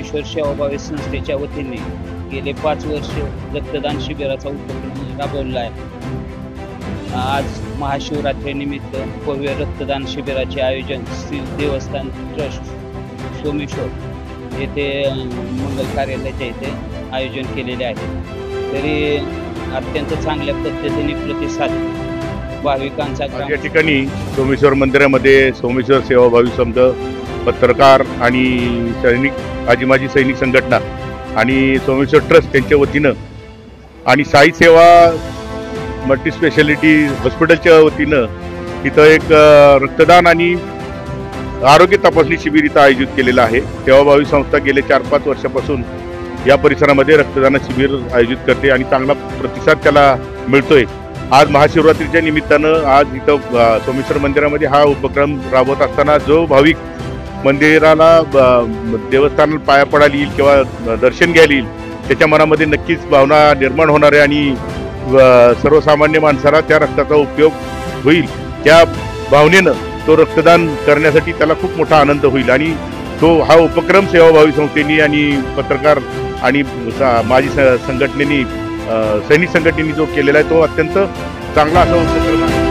सोमेश्वर सेवाभावी संस्थेच्या वतीने गेले 5 वर्ष रक्तदान शिबिराचा उपक्रम राबवला आहे. आज महाशिवरात्रीनिमित्त भव्य रक्तदान शिबिराचे आयोजन श्री देवस्थान ट्रस्ट सोमेश्वर येथे मंगल कार्यालयाच्या इथे आयोजन केलेले आहे. तरी अत्यंत चांगल्या पद्धतीने प्रतिसाद भाविकांचा या ठिकाणी सोमेश्वर मंदिरामध्ये सोमेश्वर सेवाभावी संघ, पत्रकार आणि सैनिक आजी माजी सैनिक संघटना आणि सोमेश्वर ट्रस्ट यांच्या वतीनं आणि साई सेवा मल्टी स्पेशालिटी हॉस्पिटलच्या वतीनं इथं एक रक्तदान आणि आरोग्य तपासणी शिबिर इथं आयोजित केलेलं आहे. सेवाभावी संस्था गेले 4-5 वर्षापासून या परिसरामध्ये रक्तदान शिबिर आयोजित करते आणि चांगला प्रतिसाद त्याला मिळतोय. आज महाशिवरात्रीच्या निमित्तानं आज इथं सोमेश्वर मंदिरामध्ये हा उपक्रम राबवत असताना जो भाविक मंदिराला देवस्थानाला पाया पडायला येईल किंवा दर्शन घ्यायला येईल त्याच्या मनामध्ये नक्कीच भावना निर्माण होणार आहे आणि सर्वसामान्य माणसाला त्या रक्ताचा उपयोग होईल. त्या भावनेनं तो रक्तदान करण्यासाठी त्याला खूप मोठा आनंद होईल आणि तो हा उपक्रम सेवाभावी संस्थेनी आणि पत्रकार आणि माजी संघटनेनी सैनिक संघटनेनी जो केलेला आहे तो अत्यंत चांगला असा उपक्रम आहे.